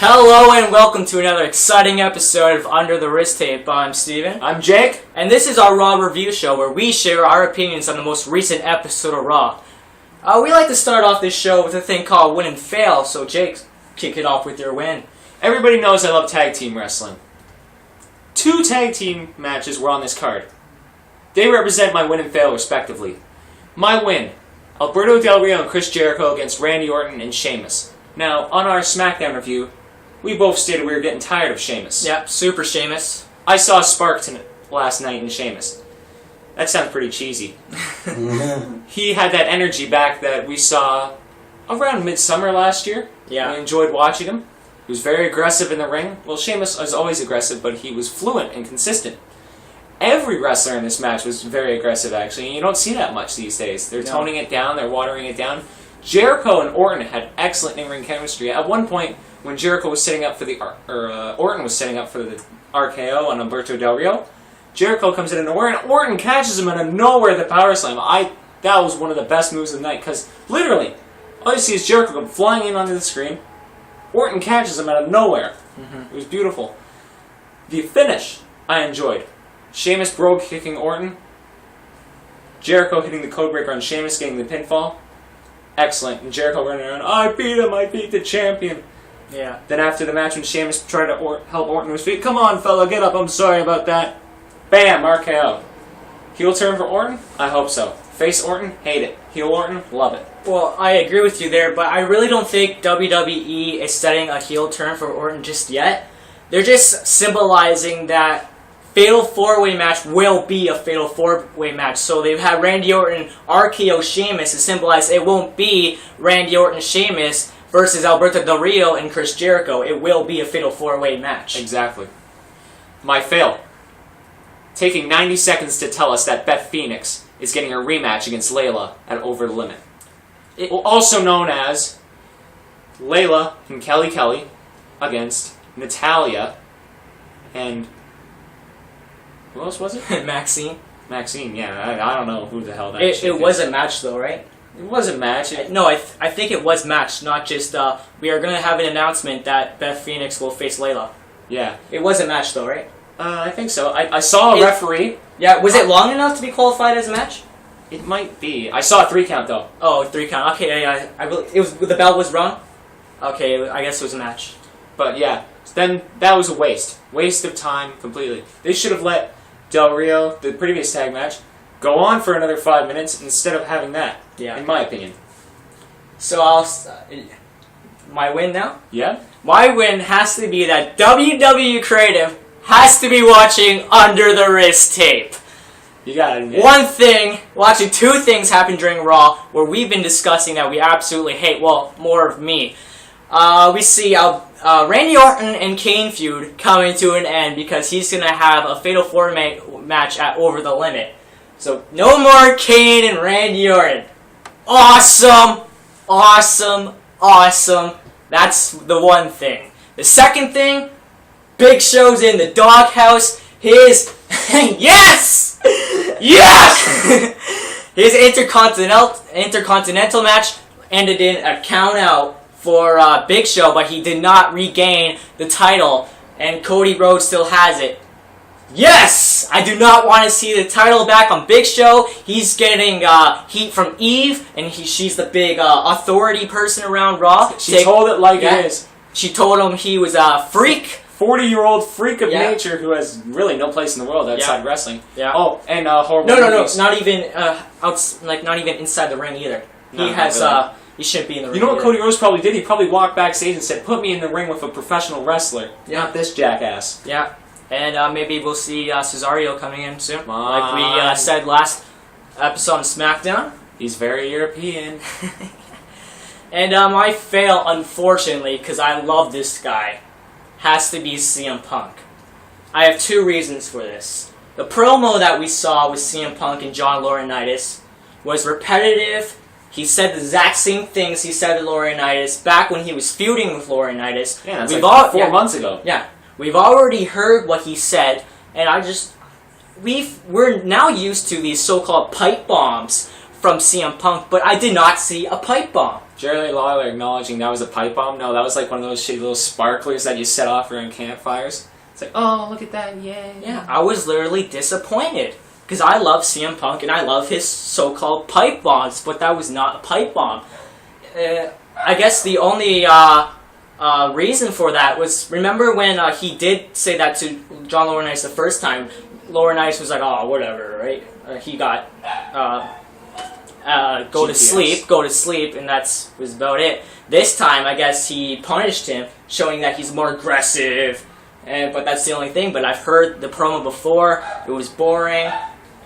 Hello and welcome to another exciting episode of Under the Wrist Tape. I'm Steven. I'm Jake. And this is our Raw review show where we share our opinions on the most recent episode of Raw. We like to start off this show with a thing called Win and Fail, so Jake, kick it off with your win. Everybody knows I love tag team wrestling. 2 tag team matches were on this card. They represent my win and fail respectively. My win, Alberto Del Rio and Chris Jericho against Randy Orton and Sheamus. Now, on our SmackDown review, we both stated we were getting tired of Sheamus. Yep, super Sheamus. I saw a spark last night in Sheamus. That sounds pretty cheesy. He had that energy back that we saw around midsummer last year. Yeah. We enjoyed watching him. He was very aggressive in the ring. Well, Sheamus was always aggressive, but he was fluent and consistent. Every wrestler in this match was very aggressive, actually, and you don't see that much these days. They're toning it down, they're watering it down. Jericho and Orton had excellent in-ring chemistry. At one point, when Jericho was setting up for Orton was setting up for the RKO on Alberto Del Rio, Jericho comes in and Orton catches him out of nowhere with the power slam. That was one of the best moves of the night, because literally, all you see is Jericho come flying in onto the screen. Orton catches him out of nowhere. It was beautiful. The finish, I enjoyed. Sheamus brogue kicking Orton. Jericho hitting the codebreaker on Sheamus, getting the pinfall. Excellent. And Jericho running around, I beat him, I beat the champion. Yeah. Then after the match, when Sheamus tried to help Orton to his feet, come on, fella, get up, I'm sorry about that. Bam, RKO. Heel turn for Orton? I hope so. Face Orton? Hate it. Heel Orton? Love it. Well, I agree with you there, but I really don't think WWE is setting a heel turn for Orton just yet. They're just symbolizing that Fatal 4-Way match will be a Fatal 4-Way match. So they've had Randy Orton RKO Sheamus to symbolize it won't be Randy Orton Sheamus versus Alberto Del Rio and Chris Jericho. It will be a Fatal 4-Way match. Exactly. My fail. Taking 90 seconds to tell us that Beth Phoenix is getting a rematch against Layla at Over the Limit. Also known as Layla and Kelly against Natalya and... who else was it? Maxine. Maxine, yeah. I don't know who the hell that is. It was a match though, right? It was a match. No, I think it was matched, not just, we are going to have an announcement that Beth Phoenix will face Layla. Yeah. It was a match though, right? I think so. I saw a referee. Yeah, was it long enough to be qualified as a match? It might be. I saw a 3 count though. Oh, 3 count. Okay, yeah. It was the bell was rung. Okay, I guess it was a match. But yeah, then that was a waste. Waste of time completely. They should have let Del Rio, the previous tag match, go on for another 5 minutes instead of having that. Yeah. In my opinion. So my win now? Yeah. My win has to be that WWE Creative has to be watching Under the Wrist Tape. You got it. One thing, well actually 2 things happened during Raw where we've been discussing that we absolutely hate. Well, more of me. We see Randy Orton and Kane feud coming to an end because he's going to have a Fatal 4-Way match at Over the Limit. So, no more Kane and Randy Orton. Awesome! Awesome! Awesome! That's the one thing. The second thing, Big Show's in the doghouse. His... yes! Yes! His intercontinental match ended in a count-out for Big Show, but he did not regain the title, and Cody Rhodes still has it. Yes! I do not want to see the title back on Big Show. He's getting heat from Eve, and she's the big authority person around Raw. She told it like it is. She told him he was a freak. 40-year-old freak of nature who has really no place in the world outside wrestling. Yeah. Oh, and horrible No, not even not even inside the ring either. No, he has really. He shouldn't be in the ring. You know what either. Cody Rhodes probably did? He probably walked backstage and said, "Put me in the ring with a professional wrestler, not this jackass." Yeah, and maybe we'll see Cesario coming in soon, like we on. said last episode on SmackDown. He's very European. And my fail, unfortunately, because I love this guy, has to be CM Punk. I have 2 reasons for this. The promo that we saw with CM Punk and John Laurinaitis was repetitive. He said the exact same things he said to Laurinaitis back when he was feuding with Laurinaitis. Yeah, that's like 4 months ago. Yeah, we've already heard what he said, and we're now used to these so-called pipe bombs from CM Punk, but I did not see a pipe bomb. Jerry Lawler acknowledging that was a pipe bomb. No, that was like one of those shitty little sparklers that you set off around campfires. It's like, oh, look at that, yay. Yeah, I was literally disappointed. Because I love CM Punk and I love his so-called pipe bombs, but that was not a pipe bomb. I guess the only reason for that was, remember when he did say that to John Laurinaitis the first time, Laurinaitis was like, oh, whatever, right? He got, go to sleep, and that was about it. This time, I guess he punished him, showing that he's more aggressive, but that's the only thing. But I've heard the promo before, it was boring,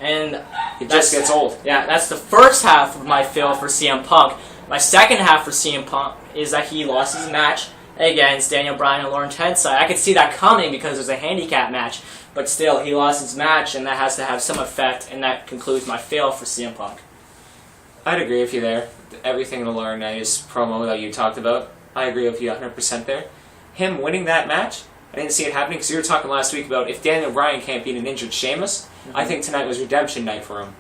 and it just gets old. Yeah, that's the first half of my feel for CM Punk. My second half for CM Punk is that he lost his match against Daniel Bryan and Lawrence Tensai. I could see that coming because it was a handicap match, but still, he lost his match, and that has to have some effect, and that concludes my fail for CM Punk. I'd agree with you there. Everything in the Laurinaitis promo that you talked about, I agree with you 100% there. Him winning that match, I didn't see it happening because you were talking last week about if Daniel Bryan can't beat an injured Sheamus, I think tonight was redemption night for him.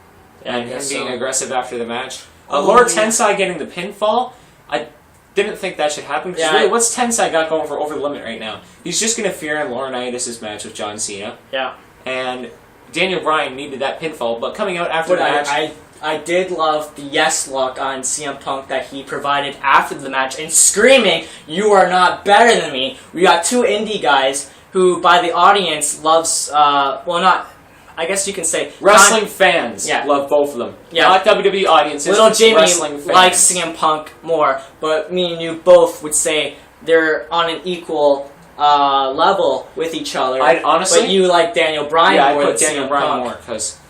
And him being aggressive after the match. Lord Tensai getting the pinfall, I didn't think that should happen. Because really, what's Tensai got going for over the limit right now? He's just going to fear in Laurinaitis' match with John Cena. Yeah. And Daniel Bryan needed that pinfall, but coming out after the match... I did love the yes look on CM Punk that he provided after the match and screaming, "You are not better than me." We got two indie guys who, by the audience, loves, I guess you can say... Wrestling fans love both of them. Yeah. Not WWE audiences, Little Jimmy wrestling fans. likes CM Punk more, but me and you both would say they're on an equal level with each other. Honestly... But you like Daniel Bryan more I put than Daniel CM Bryan Punk. more, because...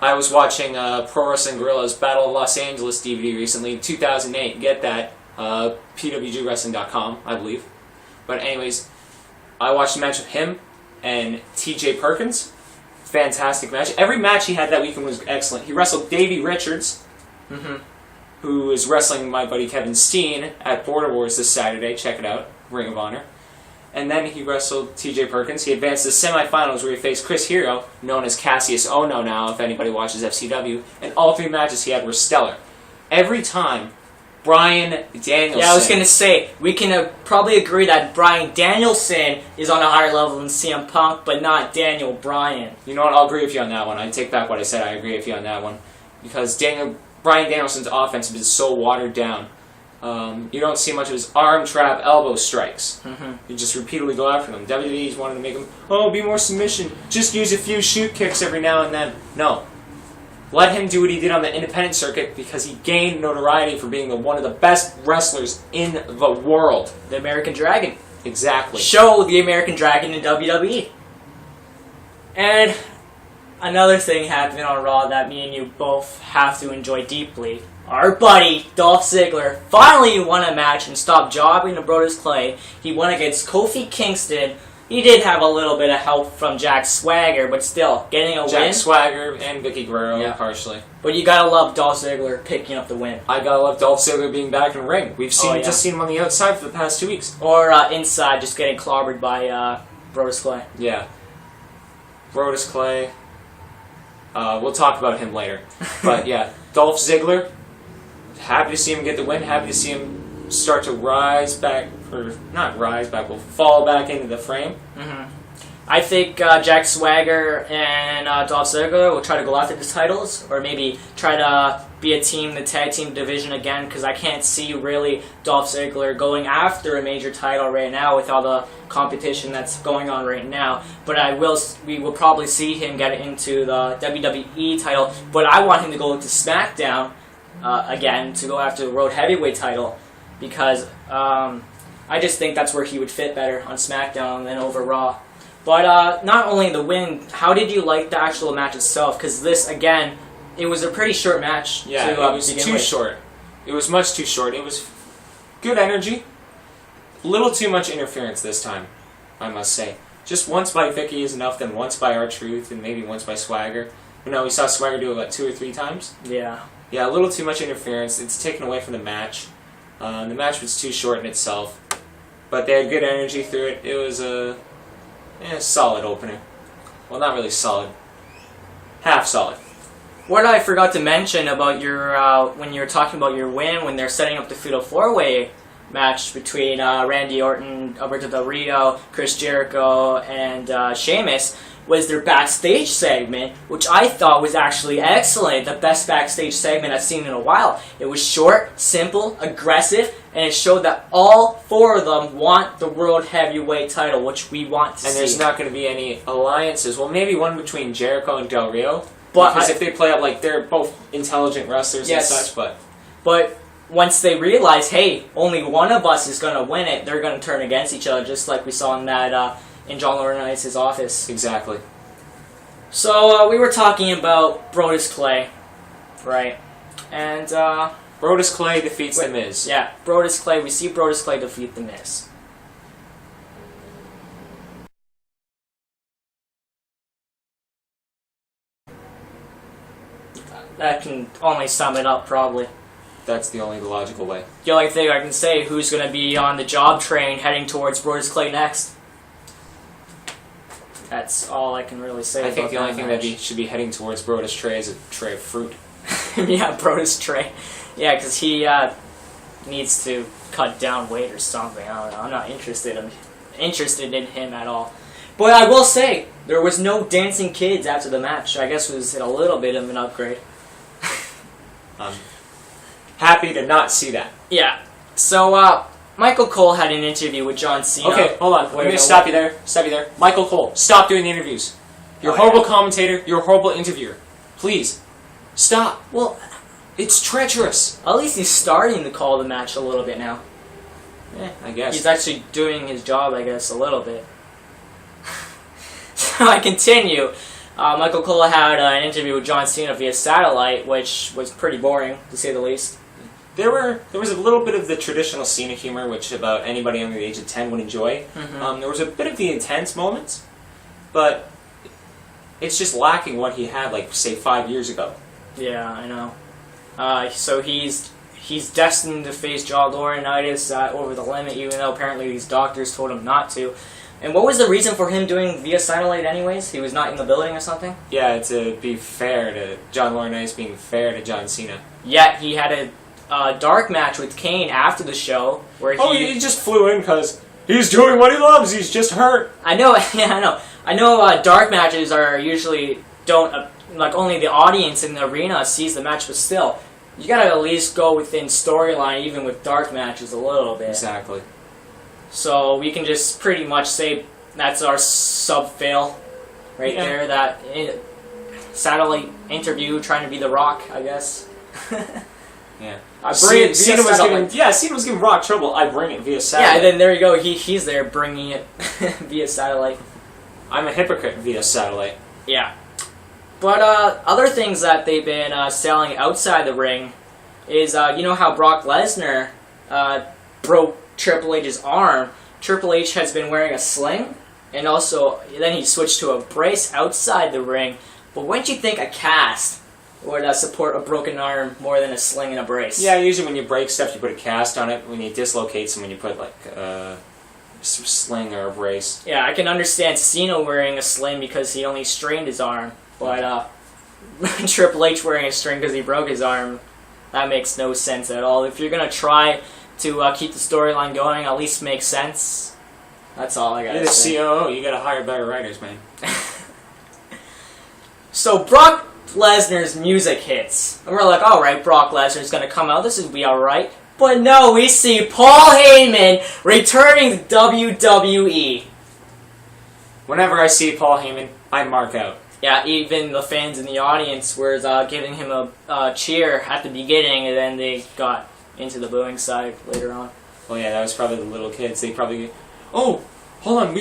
I was watching Pro Wrestling Guerrilla's Battle of Los Angeles DVD recently, 2008. Get that. PWGWrestling.com, I believe. But anyways, I watched a match with him and TJ Perkins. Fantastic match. Every match he had that weekend was excellent. He wrestled Davey Richards, who is wrestling my buddy Kevin Steen at Border Wars this Saturday. Check it out. Ring of Honor. And then he wrestled TJ Perkins. He advanced to the semifinals where he faced Chris Hero, known as Cassius Ohno now, if anybody watches FCW. And all three matches he had were stellar. Every time, Bryan Danielson... Yeah, I was going to say, we can probably agree that Bryan Danielson is on a higher level than CM Punk, but not Daniel Bryan. You know what, I'll agree with you on that one. I take back what I said, I agree with you on that one. Because Bryan Danielson's offense is so watered down. You don't see much of his arm trap elbow strikes. You just repeatedly go after them. WWE's wanted to make him, be more submission. Just use a few shoot kicks every now and then. No. Let him do what he did on the independent circuit because he gained notoriety for being one of the best wrestlers in the world. The American Dragon. Exactly. Show the American Dragon in WWE. And another thing happened on Raw that me and you both have to enjoy deeply. Our buddy, Dolph Ziggler, finally won a match and stopped jobbing to Brodus Clay. He won against Kofi Kingston. He did have a little bit of help from Jack Swagger, but still, getting a win. Jack Swagger and Vicky Guerrero, partially. But you gotta love Dolph Ziggler picking up the win. I gotta love Dolph Ziggler being back in the ring. We've just seen him on the outside for the past 2 weeks. Or inside, just getting clobbered by Brodus Clay. Yeah. Brodus Clay. We'll talk about him later. But yeah, Dolph Ziggler. Happy to see him get the win. Happy to see him start to rise back, or not rise back, will fall back into the frame. I think Jack Swagger and Dolph Ziggler will try to go after the titles, or maybe try to be a team, the tag team division again, because I can't see really Dolph Ziggler going after a major title right now with all the competition that's going on right now. But we will probably see him get into the WWE title, but I want him to go to SmackDown again to go after the World Heavyweight title, because I just think that's where he would fit better on SmackDown than over Raw. But not only the win, how did you like the actual match itself? Because this, again, it was a pretty short match. Yeah, it was too short. It was much too short. It was good energy. A little too much interference this time, I must say. Just once by Vicky is enough, then once by R-Truth, and maybe once by Swagger. But no, we saw Swagger do it like 2 or 3 times. Yeah. Yeah, a little too much interference. It's taken away from the match. The match was too short in itself. But they had good energy through it. It was a solid opener. Well, not really solid. Half solid. what I forgot to mention about your when you were talking about your win when they're setting up the Fatal 4-Way match between Randy Orton, Alberto Del Rio, Chris Jericho, and Sheamus was their backstage segment, which I thought was actually excellent. The best backstage segment I've seen in a while. It was short, simple, aggressive, and it showed that all four of them want the World Heavyweight title, which we want to see. And there's not going to be any alliances. Well, maybe one between Jericho and Del Rio. But because if they play up like they're both intelligent wrestlers and such, but once they realize, hey, only one of us is going to win it, they're going to turn against each other, just like we saw in that in John Laurinaitis' office. Exactly. So we were talking about Brodus Clay, right? And Brodus Clay defeats The Miz. Yeah, Brodus Clay. We see Brodus Clay defeat The Miz. That can only sum it up, probably. That's the only logical way. The only thing I can say, who's going to be on the job train heading towards Brodus Clay next? That's all I can really say. I think the only thing match. that should be heading towards Brodus Tray is a tray of fruit. Yeah, Brodus Tray. Yeah, because he needs to cut down weight or something. I don't know. I'm not interested in him at all. But I will say, there was no dancing kids after the match. I guess it was a little bit of an upgrade. I'm happy to not see that. Yeah. So, Michael Cole had an interview with John Cena. Okay, hold on. Let me stop you there. Stop you there. Michael Cole, stop doing the interviews. You're a horrible commentator. You're a horrible interviewer. Please, stop. Well, it's treacherous. at least he's starting to call the match a little bit now. Yeah, I guess. He's actually doing his job, I guess, a little bit. So I continue. Michael Cole had an interview with John Cena via satellite, which was pretty boring, to say the least. There was a little bit of the traditional Cena humor, which about anybody under the age of 10 would enjoy. Mm-hmm. There was a bit of the intense moments, but it's just lacking what he had, like, say, 5 years ago. Yeah, I know. So he's destined to face John Laurinaitis over the limit, even though apparently these doctors told him not to. And what was the reason for him doing via satellite anyways? He was not in the building or something? Yeah, to be fair to John Laurinaitis, being fair to John Cena. Yet he had a dark match with Kane after the show where he just flew in because he's doing what he loves. He's just hurt. I know. Yeah, I know. I know. Dark matches are usually like only the audience in the arena sees the match, but still, you gotta at least go within storyline, even with dark matches, a little bit. Exactly. So we can just pretty much say that's our sub-fail right there. That satellite interview trying to be The Rock, I guess. Yeah. Cena was giving Rock trouble. I bring it via satellite. Yeah, and then there you go. He's there bringing it via satellite. I'm a hypocrite via satellite. Yeah. But other things that they've been selling outside the ring is, you know how Brock Lesnar broke Triple H's arm? Triple H has been wearing a sling, and also then he switched to a brace outside the ring. But wouldn't you think a cast would support a broken arm more than a sling and a brace? Yeah, usually when you break stuff, you put a cast on it. When you dislocate someone, you put like a sling or a brace. Yeah, I can understand Cena wearing a sling because he only strained his arm, but Triple H wearing a string because he broke his arm, that makes no sense at all. If you're gonna try to keep the storyline going, at least make sense. That's all I gotta say. You're the COO, you gotta hire better writers, man. So Brock Lesnar's music hits, and we're like, alright, Brock Lesnar's gonna come out, this will be alright. But no, we see Paul Heyman returning to WWE. Whenever I see Paul Heyman, I mark out. Yeah, even the fans in the audience were giving him a cheer at the beginning, and then they got into the booing side later on. Well, yeah, that was probably the little kids. They probably, oh, hold on,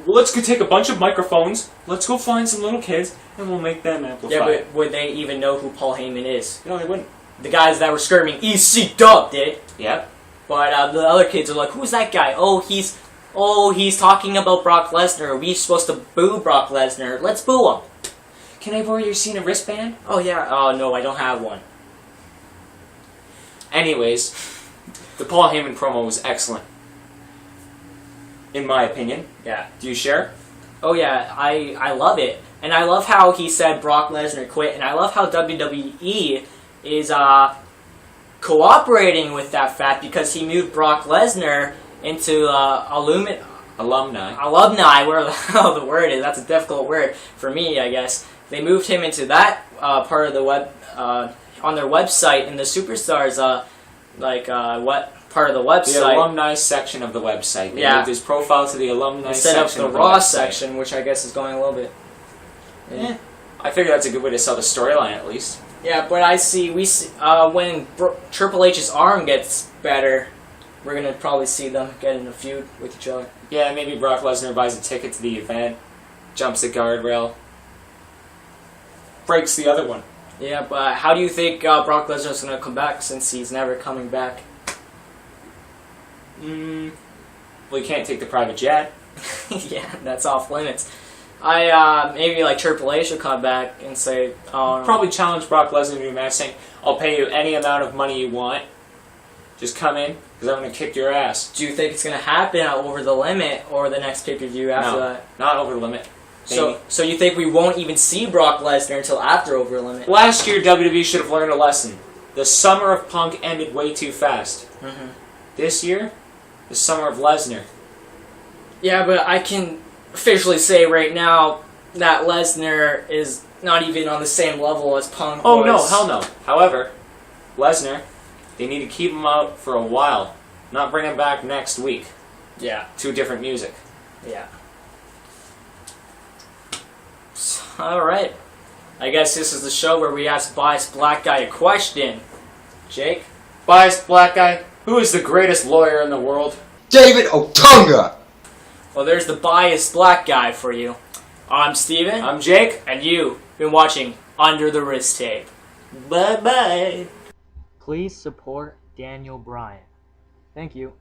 let's go take a bunch of microphones, let's go find some little kids, and we'll make them amplify. Yeah, but would they even know who Paul Heyman is? No, they wouldn't. The guys that were screaming EC Dub did. Yep. But the other kids are like, who's that guy? Oh, he's talking about Brock Lesnar. Are we supposed to boo Brock Lesnar? Let's boo him. Can I borrow your Cena wristband? Oh, yeah. Oh, no, I don't have one. Anyways, the Paul Heyman promo was excellent. In my opinion. Yeah. Do you share? Oh, yeah. I love it. And I love how he said Brock Lesnar quit, and I love how WWE is cooperating with that fact because he moved Brock Lesnar into alumni, where the hell the word is. That's a difficult word for me, I guess. They moved him into that part of the web on their website in the Superstars what part of the website? The alumni section of the website. They moved his profile to the alumni section instead of the Raw section, which I guess is going a little bit. Yeah. I figure that's a good way to sell the storyline, at least. Yeah, but we see when Triple H's arm gets better, we're gonna probably see them get in a feud with each other. Yeah, maybe Brock Lesnar buys a ticket to the event, jumps the guardrail, breaks the other one. Yeah, but how do you think Brock Lesnar's gonna come back since he's never coming back? Well, he can't take the private jet. Yeah, that's off limits. Maybe like Triple H should come back and say, probably challenge Brock Lesnar to a match saying, I'll pay you any amount of money you want. Just come in, because I'm going to kick your ass. Do you think it's going to happen Over the Limit or the next pay-per-view after that? Not Over the Limit. So you think we won't even see Brock Lesnar until after Over the Limit? Last year, WWE should have learned a lesson. The summer of Punk ended way too fast. Mm-hmm. This year, the summer of Lesnar. Yeah, but I can officially say right now that Lesnar is not even on the same level as Punk was. Oh, no, hell no. However, Lesnar, they need to keep him out for a while, not bring him back next week. Yeah. To different music. Yeah. Alright. I guess this is the show where we ask Biased Black Guy a question. Jake? Biased Black Guy, who is the greatest lawyer in the world? David Otunga! Well, there's the Biased Black Guy for you. I'm Steven. I'm Jake. And you've been watching Under the Wrist Tape. Bye-bye. Please support Daniel Bryan. Thank you.